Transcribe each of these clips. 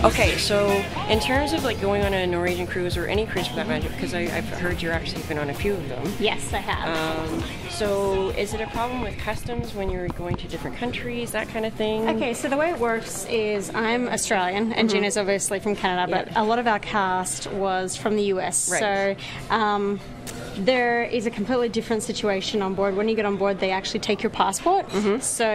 Okay, so in terms of like going on a Norwegian cruise or any cruise for that matter, because I've heard you're actually been on a few of them. Yes, I have. So is it a problem with customs when you're going to different countries, that kind of thing? Okay, so the way it works is I'm Australian and Gino's obviously from Canada, but a lot of our cast was from the US. Right. So there is a completely different situation on board. When you get on board, they actually take your passport. So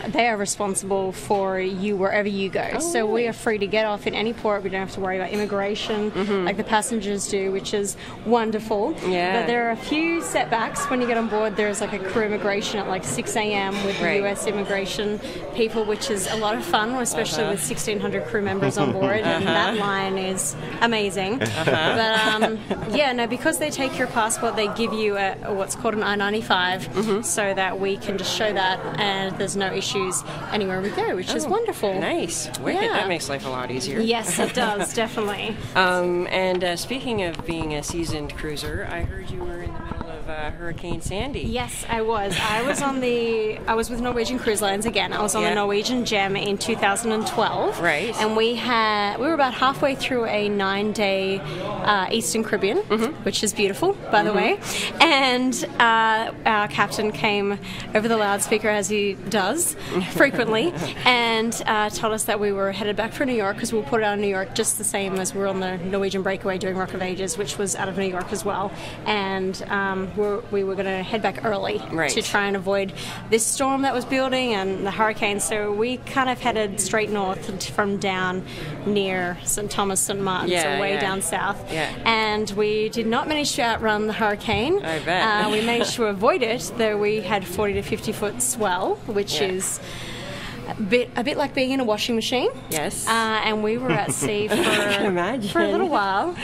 they are responsible for you wherever you go. So we are free to get off in any port. We don't have to worry about immigration like the passengers do, which is wonderful. Yeah. But there are a few setbacks when you get on board. There's like a crew immigration at like 6 a.m. with the US immigration people, which is a lot of fun, especially with 1,600 crew members on board. And that line is amazing. But yeah, no, because they take your passport, they give you what's called an I-95 so that we can just show that and there's no issues anywhere we go, which is wonderful. Nice. Wicked. Yeah. That makes life a lot easier. Yes, it does, definitely. And speaking of being a seasoned cruiser, I heard you were in the middle of Hurricane Sandy. Yes, I was. I was with Norwegian Cruise Lines again. I was on the Norwegian Gem in 2012. Right. And we were about halfway through a 9-day Eastern Caribbean, which is beautiful, by the way. And our captain came over the loudspeaker, as he does frequently, and told us that we were headed back for New York, because we'll put it out in New York just the same as we were on the Norwegian Breakaway doing Rock of Ages, which was out of New York as well. And we were going to head back early to try and avoid this storm that was building and the hurricane. So we kind of headed straight north from down near St. Thomas, St. Martin, so way down south. Yeah. And we did not manage to outrun the hurricane. I bet. We managed to avoid it, though we had 40 to 50 foot swell, which is a bit like being in a washing machine. Yes. And we were at sea for a little while.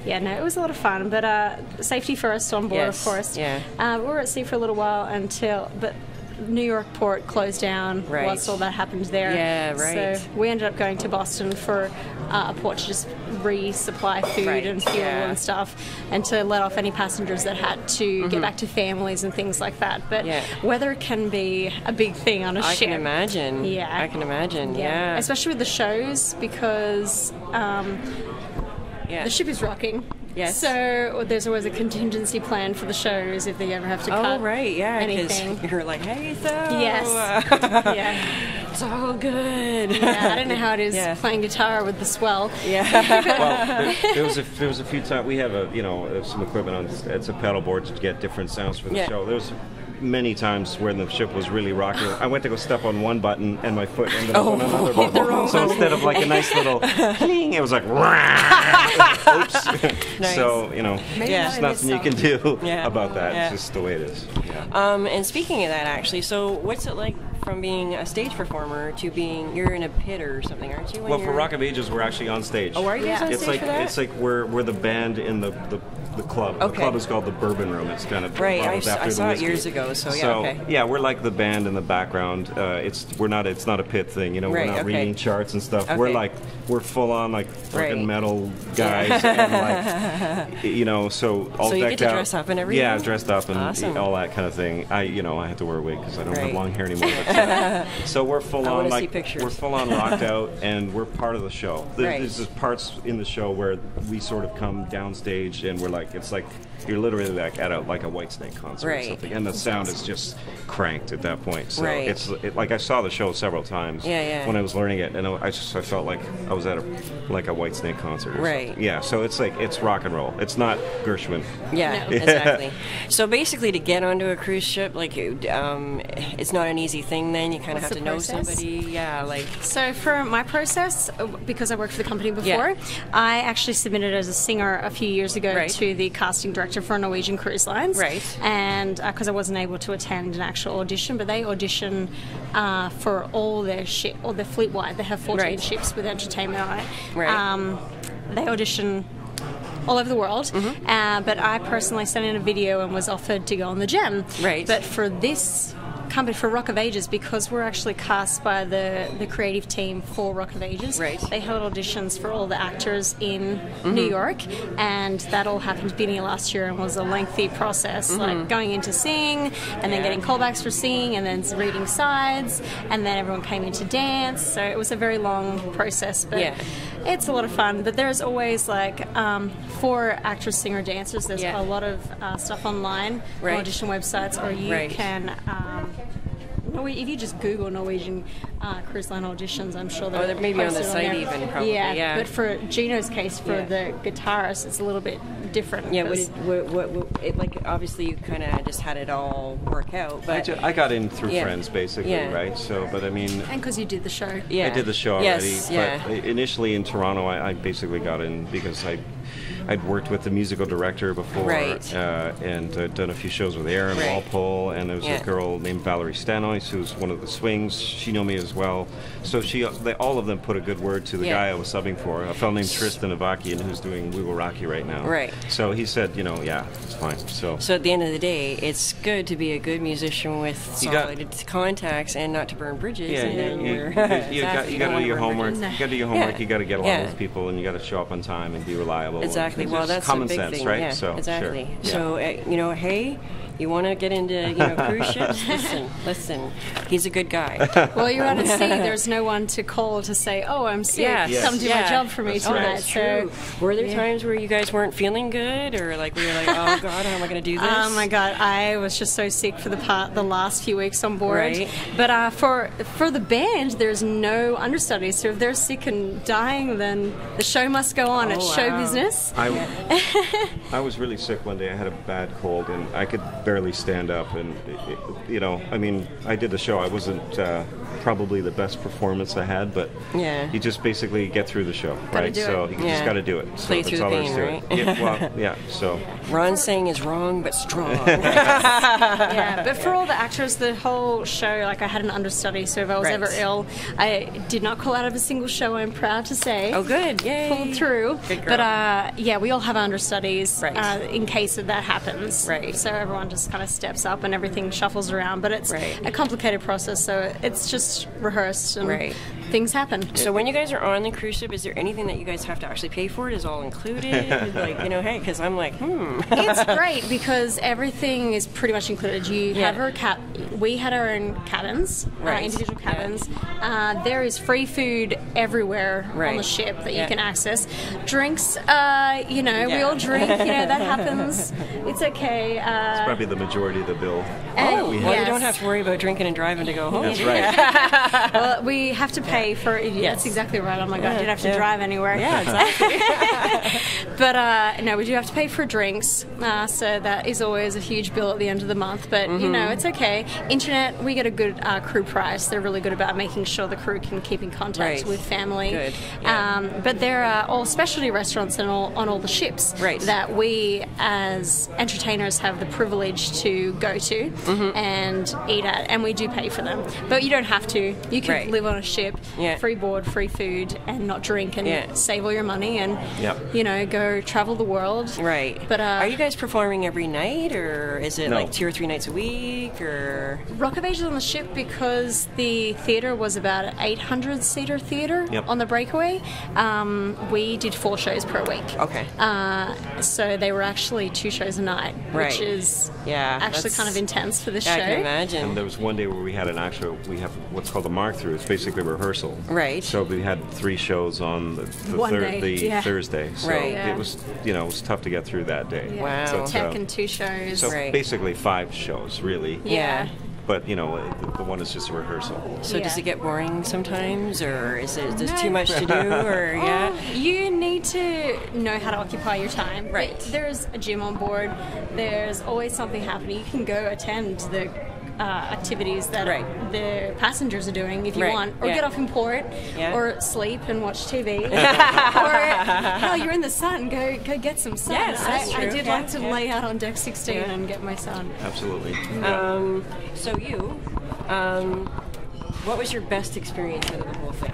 Yeah, no, it was a lot of fun, but safety first on board, of course. Yeah. We were at sea for a little while but New York port closed down once all that happened there. Yeah, right. So we ended up going to Boston for a port to just resupply food and fuel and stuff, and to let off any passengers that had to get back to families and things like that. But weather can be a big thing on a ship. I can imagine. Yeah. I can imagine. Yeah. Especially with the shows, because the ship is rocking. Yes. So there's always a contingency plan for the shows if they ever have to cut anything. You're like, hey, so... Yes. It's all good. Yeah, I don't know how it is playing guitar with the swell. Yeah. Well, there was a few times we have some equipment on. It's a pedal board to get different sounds for the show. There was many times when the ship was really rocking. I went to go step on one button and my foot ended up on another button. So instead of like a nice little cling, it was like oops. Nice. So there's nothing you can do about that. It's just the way it is. And speaking of that, actually, so what's it like from being a stage performer to being you're in a pit or something, aren't you? Well, for Rock of Ages, we're actually on stage. Oh, are you on stage for that? It's like we're the band in the club. The club is called the Bourbon Room. It's kind of I saw it years ago. So we're like the band in the background. It's not a pit thing. We're not reading charts and stuff. Okay. We're full on like fucking metal guys and so all so you decked get to out. Dress up and everything. Yeah, dressed up and all that kind of thing. I have to wear a wig because I don't have long hair anymore. So we're full on we're full on rocked out and we're part of the show. There's just parts in the show where we sort of come downstage and we're like it's like you're literally like at a Whitesnake concert or something, and the sound is just cranked at that point. So it's like I saw the show several times when I was learning it, and I felt like I was at a Whitesnake concert or something. Yeah, so it's like it's rock and roll. It's not Gershwin. Yeah, exactly. So basically, to get onto a cruise ship, like it's not an easy thing. Then you kind of have to know somebody. Yeah, like so for my process, because I worked for the company before, I actually submitted as a singer a few years ago to the casting director for Norwegian Cruise Lines. Right. And because I wasn't able to attend an actual audition, but they audition for all their fleet-wide. They have 14 ships with entertainment on it. Right. They audition all over the world. But I personally sent in a video and was offered to go on the Gem. Right. But for this company for Rock of Ages, because we're actually cast by the creative team for Rock of Ages. Right. They held auditions for all the actors in New York, and that all happened at the beginning of last year and was a lengthy process, like going in to sing, and then getting callbacks for singing, and then reading sides, and then everyone came in to dance. So it was a very long process, but it's a lot of fun. But there's always like for actors, singer, dancers, there's a lot of stuff online, audition websites, or you can if you just Google Norwegian Cruise Line auditions, I'm sure they're maybe on the site even, probably. Yeah, but for Gino's case, for the guitarist, it's a little bit different. Yeah, like obviously you kind of just had it all work out. But I got in through friends, basically, right? So, but I mean, and because you did the show. I did the show already. But initially in Toronto, I basically got in because I'd worked with the musical director before, and done a few shows with Aaron Walpole, and there was a girl named Valerie Stanois, who's one of the swings. She knew me as well. So all of them put a good word to the guy I was subbing for, a fellow named Tristan Avakian, who's doing We Will Rock You right now. Right. So he said, it's fine. So at the end of the day, it's good to be a good musician with solid contacts and not to burn bridges. Yeah, you got to do your homework. You got to do your homework. You got to get along with people, and you got to show up on time and be reliable. Exactly. Well, that's common a big sense, thing, right? Yeah, so, exactly. Sure. So, hey, you want to get into cruise ships? Listen. He's a good guy. Well, you're out at sea. There's no one to call to say, "Oh, I'm sick. Come do my job for me tonight." That's true. Were there times where you guys weren't feeling good, or like we were like, "Oh God, how am I going to do this?" Oh my God, I was just so sick for the last few weeks on board. Right. But for the band, there's no understudies. So if they're sick and dying, then the show must go on. It's show business. I was really sick one day. I had a bad cold, and I could barely stand up. And I did the show. I wasn't probably the best performance I had, but you just basically get through the show, right? So you just got to do it. So play through the pain, right? So Ron's saying is wrong but strong. But for all the actors, the whole show, like I had an understudy, so if I was ever ill, I did not call out of a single show. I'm proud to say. Oh, good! Yay! Pulled through. Good girl. But we all have understudies in case that happens. Right. So everyone just kind of steps up and everything shuffles around. But it's a complicated process, so it's just rehearsed and things happen. So when you guys are on the cruise ship, is there anything that you guys have to actually pay for? It is all included? Hey, because I'm like, It's great because everything is pretty much included. You have we had our own cabins, individual cabins. There is free food everywhere on the ship that you can access. Drinks, we all drink. That happens. It's okay. It's probably the majority of the bill. You don't have to worry about drinking and driving to go home. That's right. Well, we have to pay for. That's exactly right. Oh my God, you don't have to drive anywhere. Yeah, exactly. But no, we do have to pay for drinks. So that is always a huge bill at the end of the month. But it's okay. Internet, we get a good crew price. They're really good about making sure the crew can keep in contact with family. Good. But there are all specialty restaurants on all the ships that we as entertainers have the privilege to go to and eat at, and we do pay for them. But you don't have to. You can live on a ship, free board, free food, and not drink, and save all your money, and go travel the world. Right. But are you guys performing every night, or is it like 2 or 3 nights a week, or? Rock of Ages on the ship, because the theatre was about an 800-seater theatre on the breakaway. We did 4 shows per week. Okay. So they were actually 2 shows a night, which is actually kind of intense for this show. I can imagine. And there was one day where we had we have what's called a mark-through. It's basically rehearsal. Right. So we had 3 shows on the Thursday. So it was, it was tough to get through that day. Yeah. Wow. Tech and 2 shows. So basically 5 shows, really. Yeah. But the one is just a rehearsal. So does it get boring sometimes, or is there's too much to do, or You need to know how to occupy your time. Right. There's a gym on board. There's always something happening. You can go attend the activities that the passengers are doing if you want, or get off in port, or sleep and watch TV, or you're in the sun, go get some sun. Yes, that's true. I did like to lay out on deck 16 and get my sun. Absolutely. So what was your best experience out of the whole thing?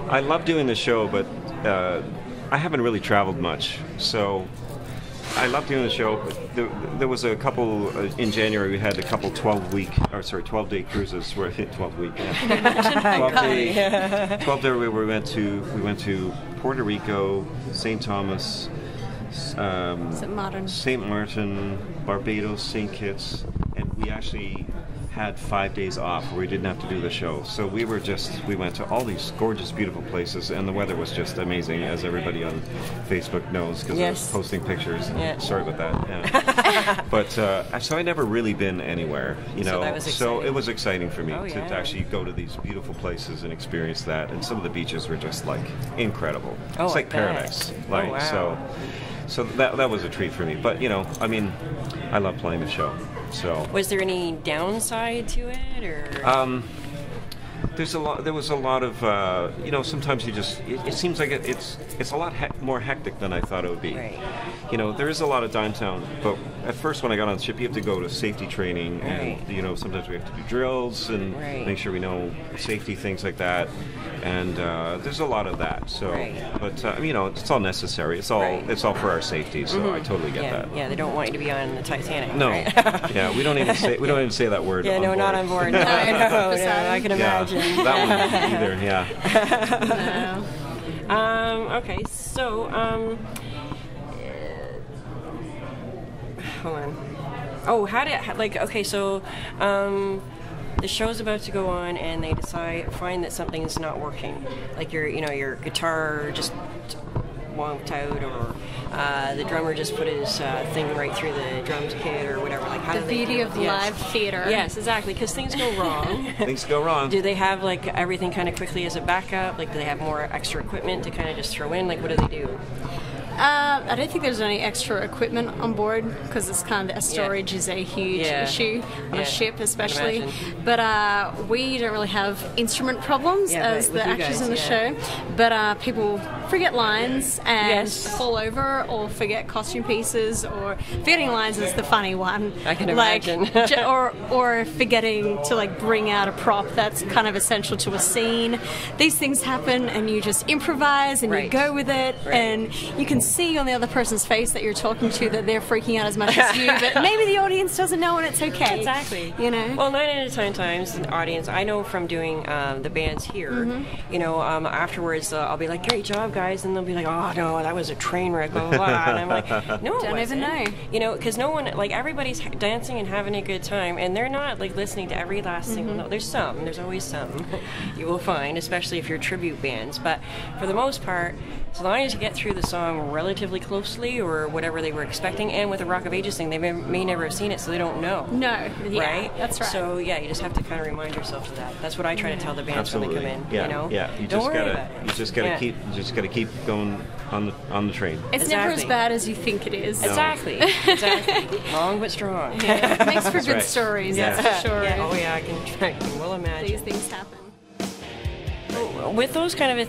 I love doing the show, but I haven't really traveled much, so I love doing the show. There was a couple in January. We had a couple 12-day cruises. 12-week. 12-day where we went to Puerto Rico, St. Thomas, St. Martin, Barbados, St. Kitts, and we actually had 5 days off where we didn't have to do the show. So we went to all these gorgeous, beautiful places, and the weather was just amazing, as everybody on Facebook knows, because I was posting pictures. Sorry about that. Yeah. But so I'd never really been anywhere, you know. So it was exciting for me to actually go to these beautiful places and experience that. And some of the beaches were just like incredible. It's like paradise. Like so that was a treat for me. But you know, I mean, I love playing the show. So was there any downside to it, or? There was a lot of, you know, sometimes it seems like it's a lot more hectic than I thought it would be. Right. You know, there is a lot of downtime, but at first when I got on the ship, you have to go to safety training, and, you know, sometimes we have to do drills and make sure we know safety, things like that. And there's a lot of that. So, but you know, it's all necessary. It's all for our safety. So I totally get that. Yeah, they don't want you to be on the Titanic. No. Yeah, we don't even say that word. Yeah, no, not on board. No, I can imagine. That one either. Yeah. No. Okay, so hold on. Oh, the show's about to go on, and they find that something's not working. Like your guitar just wonked out, or the drummer just put his thing right through the drums kit, or whatever. Like the beauty of live theater. Yes, exactly. Because things go wrong. Things go wrong. Do they have like everything kind of quickly as a backup? Like, do they have more extra equipment to kind of just throw in? Like, what do they do? I don't think there's any extra equipment on board, because it's kind of storage is a huge issue on a ship, especially. But we don't really have instrument problems as the actors in the show. But people forget lines and fall over, or forget costume pieces, or forgetting lines is the funny one. I can imagine. or forgetting to like bring out a prop that's kind of essential to a scene. These things happen, and you just improvise and you go with it, and you can see on the other person's face that you're talking to that they're freaking out as much as you, but maybe the audience doesn't know, and it's okay. Exactly. You know? Well, 9 out of 10 times the audience, I know from doing the bands here, you know, afterwards I'll be like, great job, guys, and they'll be like, oh, no, that was a train wreck, blah, blah, blah. And I'm like, no, it don't even know. You know, because no one, like, everybody's dancing and having a good time, and they're not, like, listening to every last single note. There's always some you will find, especially if you're tribute bands, but for the most part, as long as you get through the song relatively closely, or whatever they were expecting, and with the Rock of Ages thing, they may never have seen it, so they don't know. No, right? That's right. So yeah, you just have to kind of remind yourself of that. That's what I try to tell the bands when they come in. Yeah, you know? Yeah. You just gotta keep going on the train. It's never as bad as you think it is. No. Exactly. Long but strong. Yeah. It makes for good stories. Yeah. That's for sure. Yeah. Oh yeah, I can well imagine. These things happen. With those kind of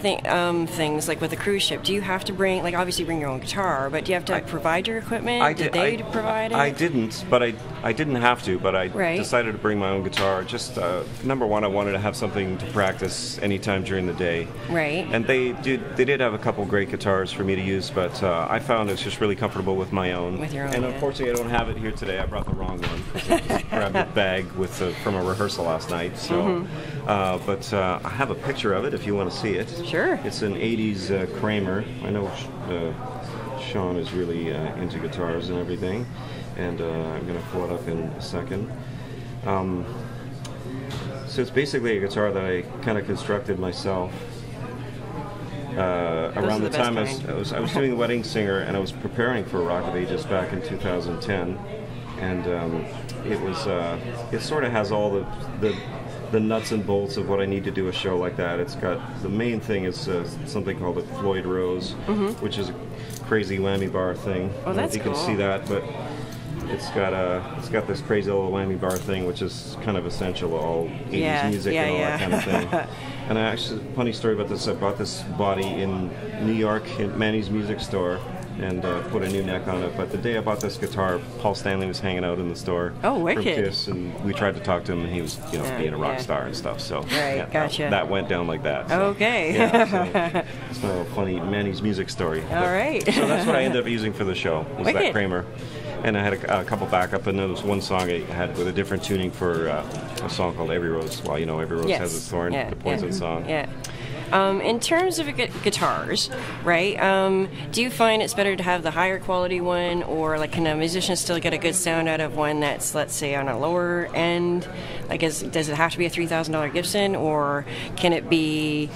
things, like with a cruise ship, do you have to obviously bring your own guitar, but do you have to provide your equipment? Did they provide it? I didn't, but I didn't have to, but I decided to bring my own guitar. Just, number one, I wanted to have something to practice anytime during the day. Right. And they did have a couple great guitars for me to use, but I found it's just really comfortable with my own. With your own, and unfortunately, I don't have it here today. I brought the wrong one, because I just grabbed a bag from a rehearsal last night. So, but I have a picture of it if you want to see it. Sure. It's an 80s Kramer. I know Shawn is really into guitars and everything, and I'm going to pull it up in a second. So it's basically a guitar that I kind of constructed myself around the time I was doing The Wedding Singer, and I was preparing for Rock of Ages back in 2010, and it sort of has all the nuts and bolts of what I need to do a show like that. It's got, the main thing is something called a Floyd Rose, which is a crazy whammy bar thing. Oh, that's cool. You can see that, but it's got this crazy little whammy bar thing, which is kind of essential to all 80s music and all that kind of thing. And funny story about this, I bought this body in New York at Manny's music store, and put a new neck on it. But the day I bought this guitar, Paul Stanley was hanging out in the store. Oh, wicked. From Kiss, and we tried to talk to him, and he was, being a rock star and stuff. So gotcha. That went down like that. So, okay. Yeah, so it's a funny Manny's music story. All right. So that's what I ended up using for the show, was wicked. that Kramer. And I had a couple backup, and there was one song I had with a different tuning for a song called Every Rose. Well, Every Rose has its thorn, the Poison song. Yeah. In terms of guitars, right, do you find it's better to have the higher quality one, or like can a musician still get a good sound out of one that's, let's say, on a lower end? Like, does it have to be a $3,000 Gibson, or can it be,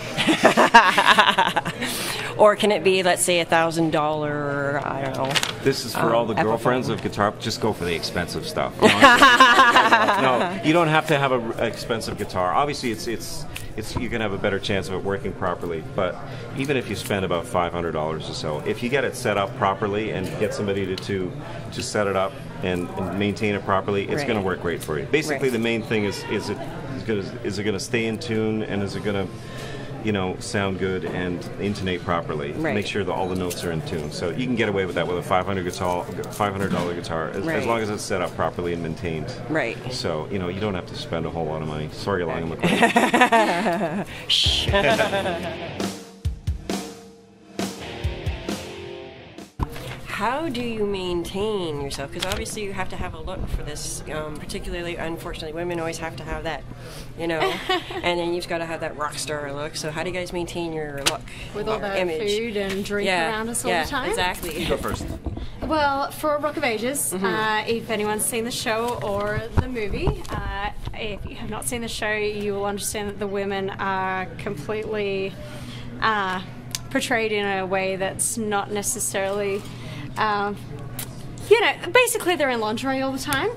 let's say, $1,000? I don't know. This is for all the girlfriends of guitar. Just go for the expensive stuff. No, you don't have to have an expensive guitar. Obviously, it's you can have a better chance of it working properly. But even if you spend about $500 or so, if you get it set up properly and get somebody to set it up and maintain it properly, it's going to work great for you. Basically, the main thing is it going to stay in tune, and is it going to sound good and intonate properly. Right. Make sure that all the notes are in tune. So you can get away with that with a $500 guitar as long as it's set up properly and maintained. Right. So you don't have to spend a whole lot of money. Sorry, Long McQueen. Shh. How do you maintain yourself? Because obviously you have to have a look for this. Particularly, unfortunately, women always have to have that, and then you've got to have that rock star look. So how do you guys maintain your look? With all that image? Food and drink around us all the time? Exactly. You go first. Well, for Rock of Ages, if anyone's seen the show or the movie, if you have not seen the show, you will understand that the women are completely portrayed in a way that's not necessarily... basically they're in lingerie all the time.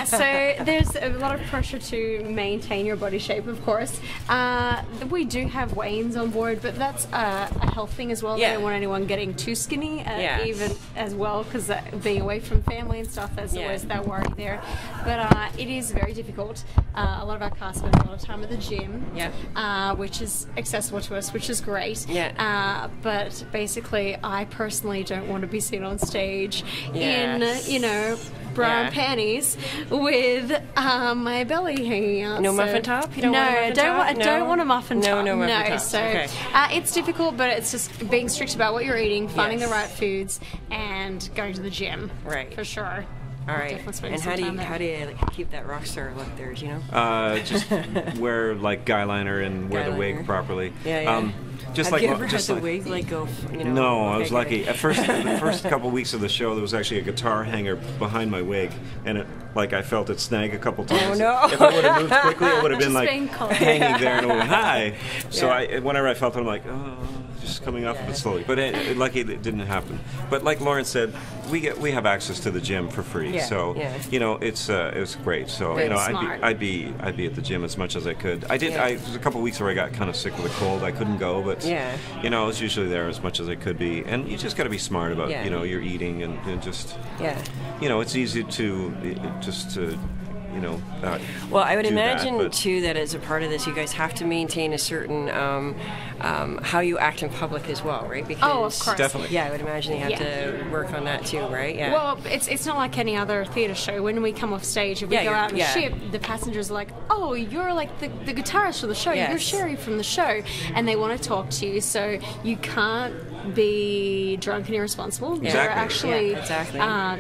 So there's a lot of pressure to maintain your body shape, of course. We do have weigh-ins on board, but that's a health thing as well. They don't want anyone getting too skinny, even as well, because being away from family and stuff, there's always that worry there. But it is very difficult. A lot of our cast spend a lot of time at the gym, which is accessible to us, which is great. But basically, I personally don't want to be seen on stage in, bra and panties with my belly hanging out. No muffin top? You don't want a muffin top? I don't want a muffin top. No muffin top. So it's difficult, but it's just being strict about what you're eating, finding the right foods, and going to the gym. Right. For sure. All right. And how do you keep that rock star look there? Do you know? Just wear guy liner and wear the wig properly. Have you ever had the wig go? No, I was lucky. At first, the first couple weeks of the show, there was actually a guitar hanger behind my wig, and I felt it snag a couple times. Oh no! If I would have moved quickly, it would have been hanging there and went hi. So whenever I felt it, I'm like, oh, just coming off of it slowly. But lucky it didn't happen. But like Lauren said, we have access to the gym for free. So it's great. So I'd be at the gym as much as I could. There was a couple weeks where I got kind of sick with a cold. I couldn't go, but I was usually there as much as I could be. And you just got to be smart about your eating and just it's easy to well, I would imagine too that as a part of this, you guys have to maintain a certain how you act in public as well, right? Because of course, definitely. Yeah, I would imagine you have to work on that too, right? Yeah. Well, it's not like any other theatre show. When we come off stage, if we go out on a ship, the passengers are like, "Oh, you're like the guitarist for the show. You're Sherrie from the show," and they want to talk to you. So you can't be drunk and irresponsible. Exactly. There are actually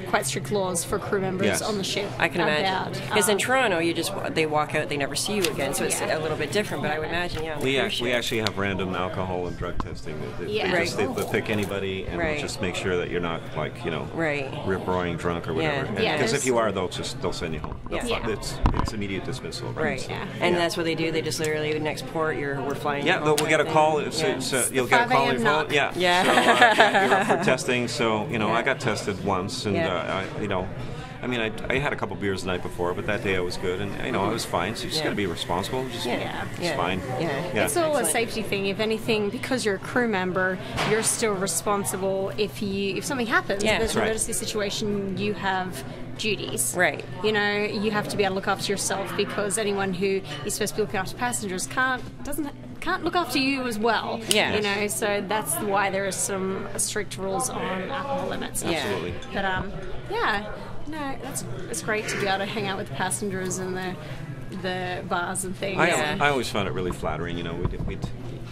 quite strict laws for crew members on the ship. I can imagine. Because in Toronto, they walk out, they never see you again, so it's a little bit different. But I would imagine, we actually have random alcohol and drug testing. They'll pick anybody and they'll just make sure that you're not rip-roaring drunk or whatever. Because if you are, they'll send you home. It's immediate dismissal. Right. And that's what they do. They just literally next port, we're flying. Yeah, we'll get a call. So you'll get a call on your phone. Yeah. So you're up for testing. So I got tested once, and I had a couple beers the night before, but that day I was good, and I was fine. So you just got to be responsible. It's fine. It's all a safety thing. If anything, because you're a crew member, you're still responsible. If something happens, if there's an emergency situation, you have duties. Right. You have to be able to look after yourself, because anyone who is supposed to be looking after passengers can't can't look after you as well. Yeah. You know, so that's why there are some strict rules on alcohol limits. Yeah. Absolutely. But yeah, no, it's great to be able to hang out with the passengers and the bars and things. I always found it really flattering. You know, we'd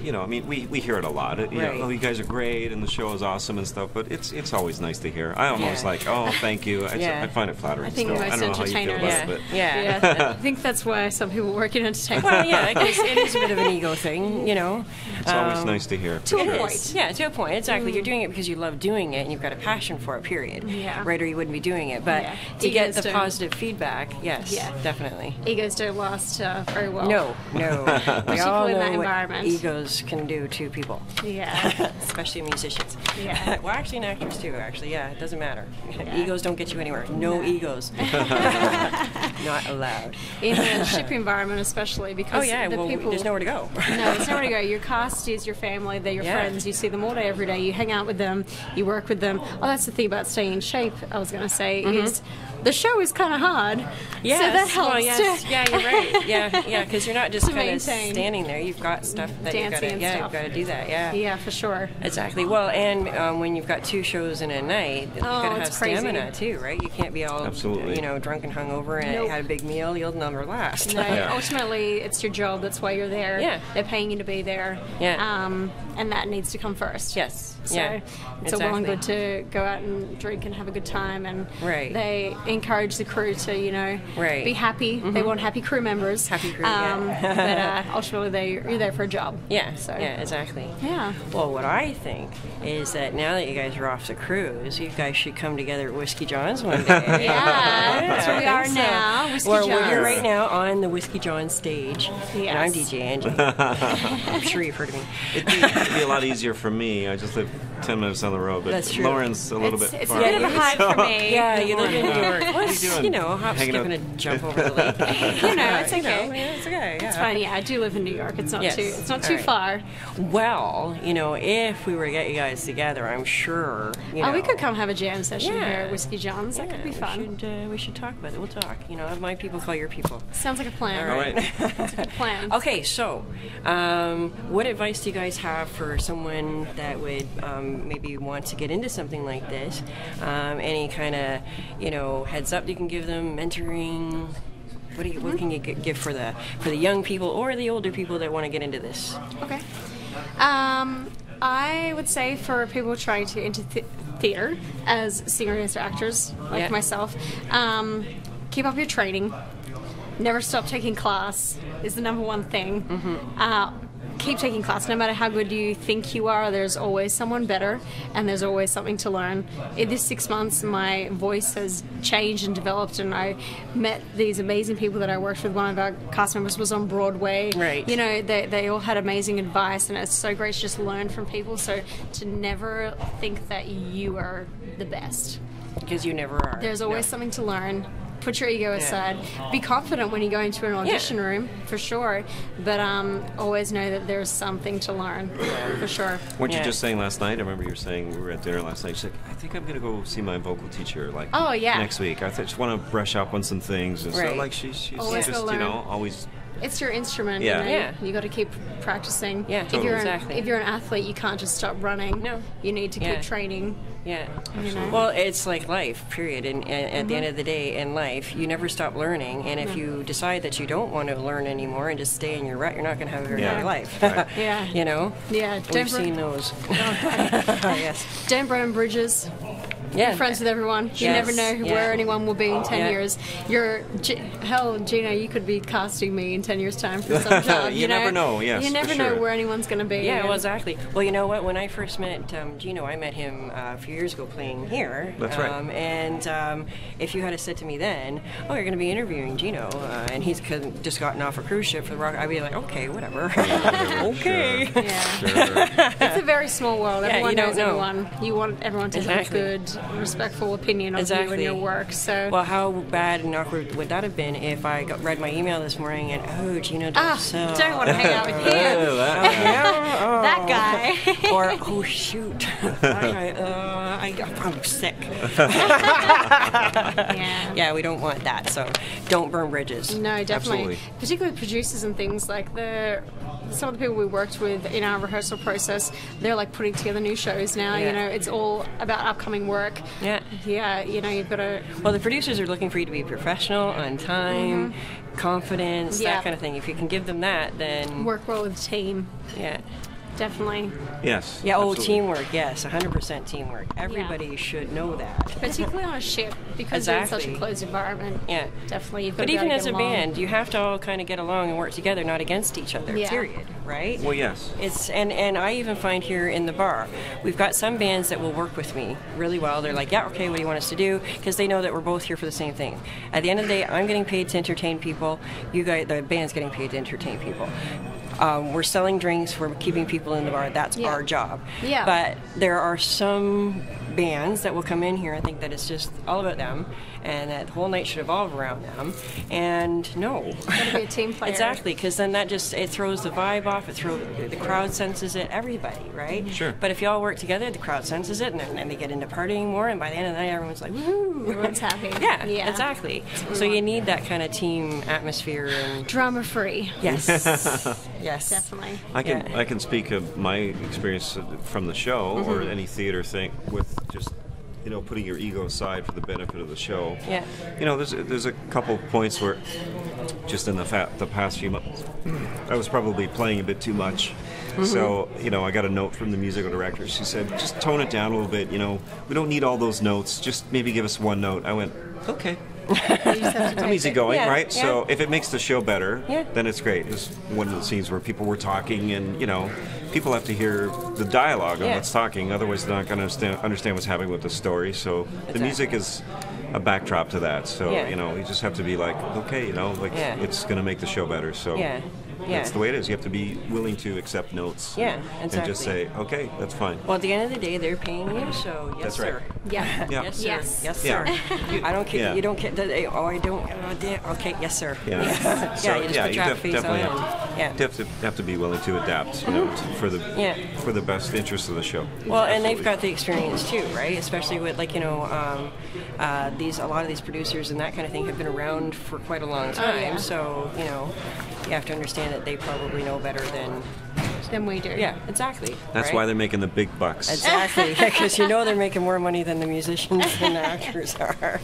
you know, I mean, we hear it a lot. You know, oh, you guys are great, and the show is awesome and stuff. But it's always nice to hear. I'm always like, oh, thank you. I find it flattering. I think still. most I don't know how you feel about it, but I think that's why some people work in entertainment. Well, yeah, I guess it is a bit of an ego thing, you know. It's always nice to hear. To a point. Yeah, to a point. Exactly. You're doing it because you love doing it, and you've got a passion for it. Period. Yeah. Right, or you wouldn't be doing it. But to get the positive feedback, yes, definitely. Egos don't last very well. No. We all Particularly in that know what environment. egos can do to people. Yeah. Especially musicians. Yeah. Well, actually, and actors too. Actually, yeah, it doesn't matter. Egos don't get you anywhere. No egos. Not allowed. In the ship environment, especially, because people, there's nowhere to go. No, there's nowhere to go. Your cast is your family. They're your friends. You see them all day, every day. You hang out with them. You work with them. Oh, that's the thing about staying in shape. I was going to say is the show is kind of hard. Yes. So that helps. Well, yes. Yeah, you're right. Yeah, because you're not just kind of maintain. standing there. You've got stuff that you've got to, you've got to do that. Yeah, for sure. Exactly. Well, and when you've got 2 shows in a night, you've got to have stamina too, right? You can't be all drunk and hungover and had a big meal. You'll never last. No, ultimately, it's your job. That's why you're there. Yeah. They're paying you to be there. Yeah. And that needs to come first. Yes. So it's all well and good to go out and drink and have a good time, and they encourage the crew to, be happy. They want happy crew members. Happy crew, but ultimately, you're there for a job. Yeah, so. Yeah, exactly. Yeah. Well, what I think is that now that you guys are off the cruise, you guys should come together at Whiskey John's one day. That's where we are now. Whiskey John's. We're right now on the Whiskey John's stage. Yes. And I'm DJ Angie. I'm sure you've heard of me. It'd be a lot easier for me. I just live 10 minutes down the road, but that's true. Lauren's a little bit far. It's a bit of a hike for me. Yeah, you live in New York. Hop, skip, and a jump over the lake. It's okay. It's okay. It's fine. Yeah, I do live in New York. It's not too far. Well, if we were to get you guys together, I'm sure. We could come have a jam session here at Whiskey John's. That could be fun. We should talk about it. We'll talk. Have my people call your people. Sounds like a plan. All right. That's a good plan. Okay, so what advice do you guys have for someone that would maybe want to get into something like this? Any kind of heads up you can give them, mentoring? What can you give for the young people or the older people that want to get into this? Okay. I would say for people trying to get into theater as singers or actors like myself, keep up your training. Never stop taking class is the number one thing. Keep taking class. No matter how good you think you are, there's always someone better, and there's always something to learn. In this 6 months, my voice has changed and developed, and I met these amazing people that I worked with. One of our cast members was on Broadway. Right. They all had amazing advice, and it's so great to just learn from people. So to never think that you are the best. Because you never are. There's always something to learn. Put your ego aside. Be confident when you go into an audition room, for sure. But always know that there's something to learn, for sure. Weren't you just saying last night? I remember you were saying, we were at dinner last night. She's like, I think I'm going to go see my vocal teacher next week. I just want to brush up on some things. And so she's always just, always... It's your instrument. You got to keep practicing. Yeah, totally. If you're an athlete, you can't just stop running. No. You need to keep training. Yeah. Well, it's like life, period. And at the end of the day, in life, you never stop learning. And if you decide that you don't want to learn anymore and just stay in your rut, you're not going to have a very good life. Right. Yeah. We've seen those. Yes. Don't burn bridges. Be friends with everyone. You never know where anyone will be in 10 years. Hell, Gino, you could be casting me in 10 years' time for some job. You never know, yes. You never know where anyone's going to be. Yeah, well, exactly. Well, you know what? When I first met Gino, I met him a few years ago playing here. That's right. And if you had said to me then, oh, you're going to be interviewing Gino, and he's just gotten off a cruise ship for the Rock, I'd be like, okay, whatever. Okay. Sure. It's a very small world. Everyone knows everyone. You want everyone to have a good, respectful opinion of you and your work. So, well, how bad and awkward would that have been if I read my email this morning and Gino Del Sole. Don't want to hang out with him. That guy. Or, oh shoot, I'm sick. Yeah, we don't want that, so don't burn bridges. No, definitely. Absolutely. Particularly producers and things, like some of the people we worked with in our rehearsal process, they're like putting together new shows now. You know, it's all about upcoming work. Yeah, you know, you've got to... Well, the producers are looking for you to be professional, on time, confidence, that kind of thing. If you can give them that, then... Work well with the team. Yeah. Definitely. Yes. Yeah, absolutely. Teamwork, yes, 100% teamwork. Everybody should know that. Particularly on a ship, because you're in such a closed environment. Yeah. Definitely, you've got But to even as a get along. band, you have to all kind of get along and work together, not against each other, period, right? Well, yes. It's and I even find here in the bar, we've got some bands that will work with me really well. They're like, yeah, okay, what do you want us to do? Because they know that we're both here for the same thing. At the end of the day, I'm getting paid to entertain people. You guys, the band's getting paid to entertain people. We're selling drinks, we're keeping people in the bar, that's our job. Yeah. But there are some bands that will come in here and think that it's just all about them and that the whole night should evolve around them. And no. It's got to be a team player. Exactly, because then that just, it throws the vibe off, the crowd senses it, everybody, right? Sure. But if you all work together, the crowd senses it, and then they get into partying more, and by the end of the night, everyone's like, woohoo! Everyone's happy. Yeah, exactly. So you need that kind of team atmosphere and... Drama-free. Yes. Yes. Definitely. I can speak of my experience from the show or any theater thing with just, you know, putting your ego aside for the benefit of the show. Yeah. You know, there's a couple points where just in the past few months I was probably playing a bit too much. So, you know, I got a note from the musical director. She said, just tone it down a little bit, you know. We don't need all those notes. Just maybe give us one note. I went, okay. I'm easygoing, right? Yeah. So if it makes the show better, then it's great. It's one of the scenes where people were talking, and you know, people have to hear the dialogue of what's talking. Otherwise, they're not going to understand what's happening with the story. So the music is a backdrop to that. So you know, you just have to be like, okay, you know, like it's going to make the show better. So that's the way it is. You have to be willing to accept notes. Yeah, exactly. And just say, okay, that's fine. Well, at the end of the day, they're paying you, so yes, That's sir. right. Yeah. Yes, sir. Yes. Yes, sir. I don't care. Yeah. You don't care. Oh, I don't. Okay, yes, sir. Yeah. So, you just put your face on. You have to be willing to adapt, you know, for the best interest of the show. Well, and they've got the experience too, right? Especially with, like, you know, a lot of these producers and that kind of thing have been around for quite a long time. So, you know, you have to understand that they probably know better than we do. Yeah, exactly. That's why they're making the big bucks. Exactly, because you know they're making more money than the musicians and the actors are.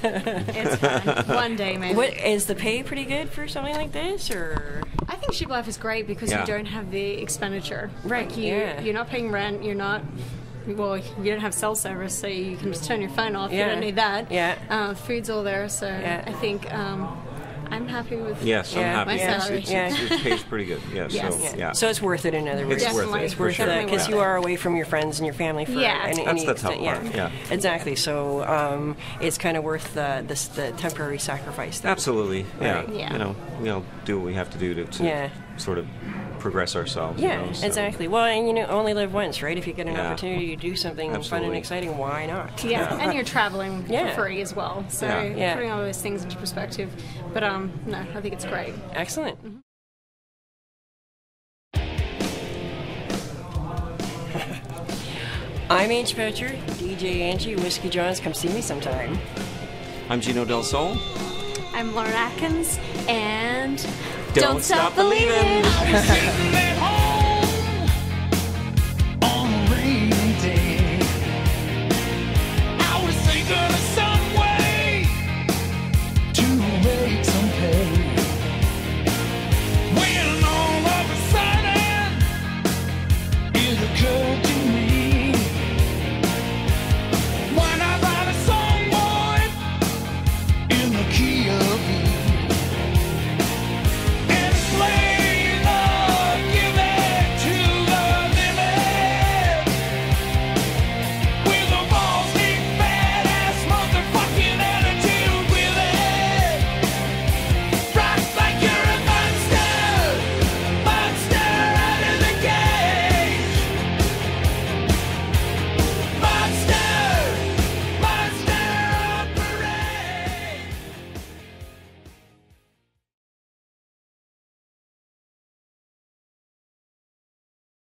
It's fun. One day, maybe. Is the pay pretty good for something like this, or? I think Ship Life is great because you don't have the expenditure. Right. Like you're not paying rent. You're not. Well, you don't have cell service, so you can just turn your phone off. You don't need that. Yeah. Food's all there, so I think. I'm happy with Yes, I'm happy. my salary. It pays pretty good. Yeah, So it's worth it, in other words. It's worth it. It's worth it because you are away from your friends and your family for any that's the tough extent. part. Yeah, exactly. So it's kind of worth the temporary sacrifice. There. Absolutely. Right. You know, we'll do what we have to do to sort of progress ourselves. Yeah, you know, so. exactly. Well, and you know, only live once, right? If you get an opportunity to do something fun and exciting, why not? Yeah, and you're traveling for free as well. So putting all those things into perspective. But no, I think it's great. Excellent. I'm Angie Poucher, DJ Angie, Whiskey John's. Come see me sometime. I'm Gino Del Sole. I'm Lauren Atkins, and Don't stop believing.